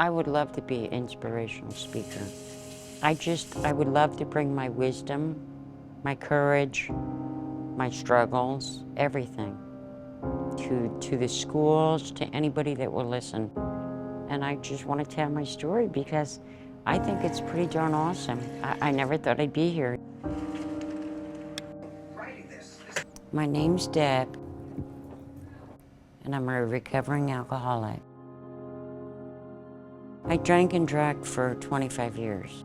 I would love to be an inspirational speaker. I would love to bring my wisdom, my courage, my struggles, everything to the schools, to anybody that will listen. And I just want to tell my story because I think it's pretty darn awesome. I never thought I'd be here. My name's Deb, and I'm a recovering alcoholic. I drank and drank for 25 years.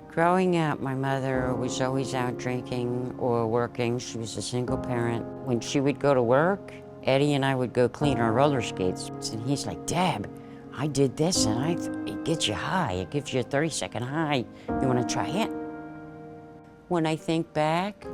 Growing up, my mother was always out drinking or working. She was a single parent. When she would go to work, Eddie and I would go clean our roller skates. And he's like, Deb, I did this and it gets you high. It gives you a 30-second high. You want to try it? When I think back,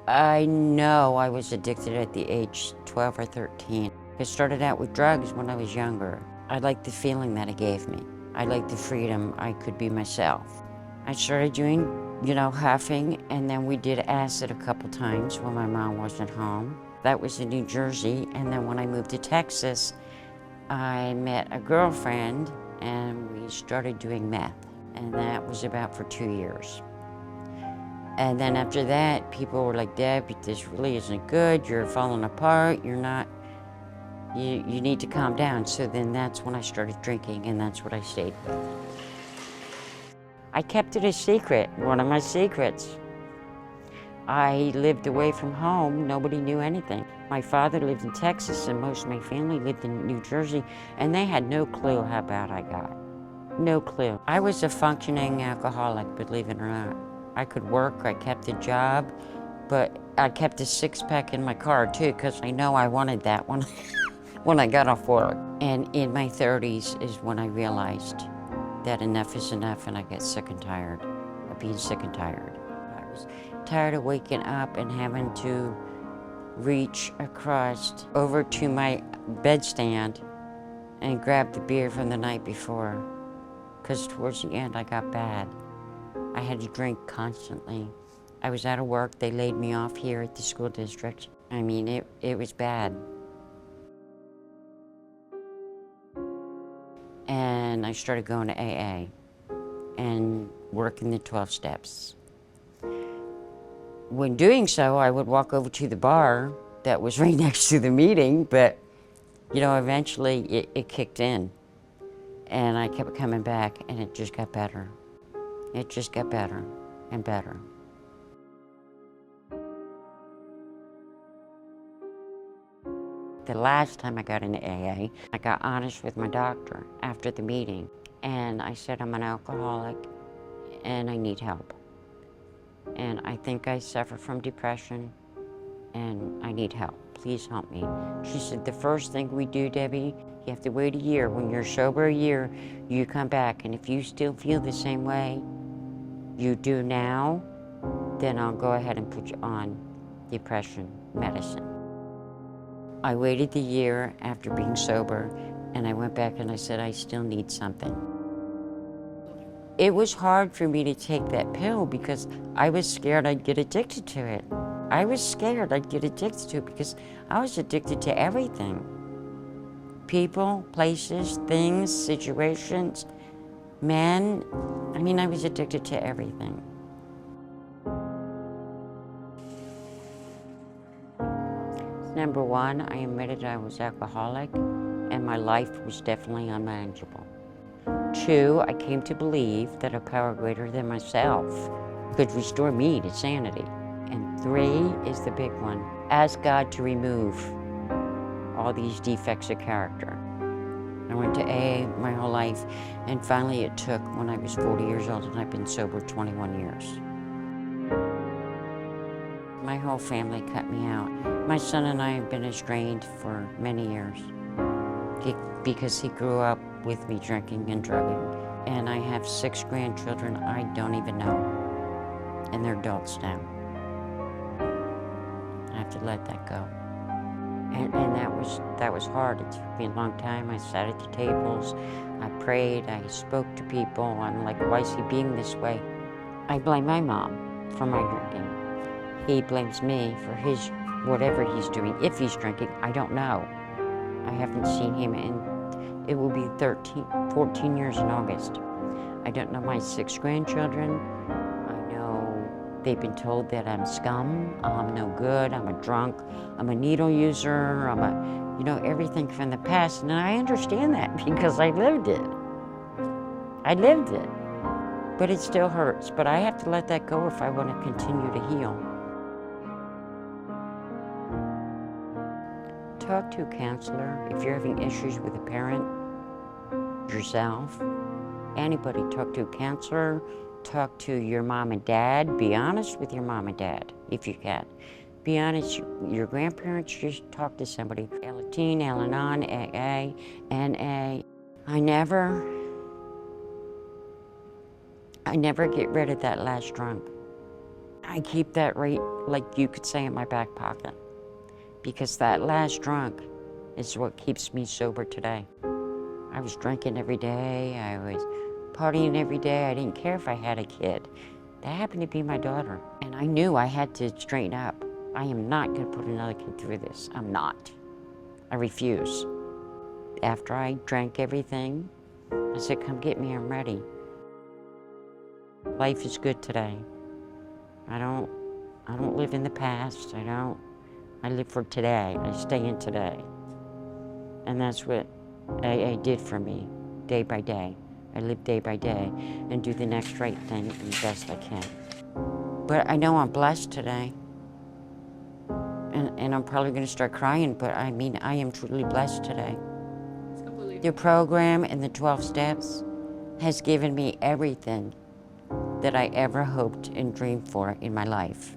I know I was addicted at the age 12 or 13. I started out with drugs when I was younger. I liked the feeling that it gave me. I liked the freedom. I could be myself. I started doing, huffing, and then we did acid a couple times when my mom wasn't home. That was in New Jersey, and then when I moved to Texas, I met a girlfriend, and we started doing meth, and that was about for 2 years. And then after that, people were like, Deb, this really isn't good. You're falling apart. You're not, you need to calm down. So then that's when I started drinking, and that's what I stayed with. I kept it a secret, one of my secrets. I lived away from home. Nobody knew anything. My father lived in Texas, and most of my family lived in New Jersey, and they had no clue how bad I got. No clue. I was a functioning alcoholic, believe it or not. I could work, I kept a job, but I kept a six-pack in my car too, because I know I wanted that one when I got off work. And in my 30s is when I realized that enough is enough, and I got sick and tired of being sick and tired. I was tired of waking up and having to reach across over to my bedstand and grab the beer from the night before, because towards the end I got bad. I had to drink constantly. I was out of work. They laid me off here at the school district. I mean, it was bad. And I started going to AA and working the 12 steps. When doing so, I would walk over to the bar that was right next to the meeting, but eventually it kicked in. And I kept coming back, and it just got better. It just got better and better. The last time I got into AA, I got honest with my doctor after the meeting. And I said, I'm an alcoholic and I need help. And I think I suffer from depression and I need help. Please help me. She said, the first thing we do, Debbie, you have to wait a year. When you're sober a year, you come back. And if you still feel the same way you do now, then I'll go ahead and put you on depression medicine. I waited the year after being sober, and I went back and I said, I still need something. It was hard for me to take that pill because I was scared I'd get addicted to it. I was scared I'd get addicted to it because I was addicted to everything. People, places, things, situations, men. I mean, I was addicted to everything. Number one, I admitted I was alcoholic and my life was definitely unmanageable. Two, I came to believe that a power greater than myself could restore me to sanity. And three is the big one. Ask God to remove all these defects of character. I went to AA my whole life, and finally it took when I was 40 years old, and I've been sober 21 years. My whole family cut me out. My son and I have been estranged for many years because he grew up with me drinking and drugging. And I have 6 grandchildren I don't even know, and they're adults now. I have to let that go. And that was hard. It took me a long time. I sat at the tables, I prayed, I spoke to people. I'm like, why is he being this way? I blame my mom for my drinking. He blames me for his whatever he's doing. If he's drinking, I don't know. I haven't seen him in, it will be 14 years in August. I don't know my 6 grandchildren. I know they've been told that I'm scum, I'm no good, I'm a drunk, I'm a needle user, I'm a, you know, everything from the past. And I understand that because I lived it. I lived it. But it still hurts. But I have to let that go if I want to continue to heal. Talk to a counselor if you're having issues with a parent, yourself, anybody. Talk to a counselor, talk to your mom and dad. Be honest with your mom and dad if you can. Be honest, your grandparents, just talk to somebody. L-Team, Al-Anon, AA, NA. I never get rid of that last drunk. I keep that right, like you could say, in my back pocket. Because that last drunk is what keeps me sober today. I was drinking every day, I was partying every day. I didn't care if I had a kid. That happened to be my daughter. And I knew I had to straighten up. I am not gonna put another kid through this. I'm not. I refuse. After I drank everything, I said, come get me, I'm ready. Life is good today. I don't live in the past. I live for today. I stay in today. And that's what AA did for me, day by day. I live day by day and do the next right thing the best I can. But I know I'm blessed today. And I'm probably gonna start crying, but I mean, I am truly blessed today. It's completely The program and the 12 steps has given me everything that I ever hoped and dreamed for in my life.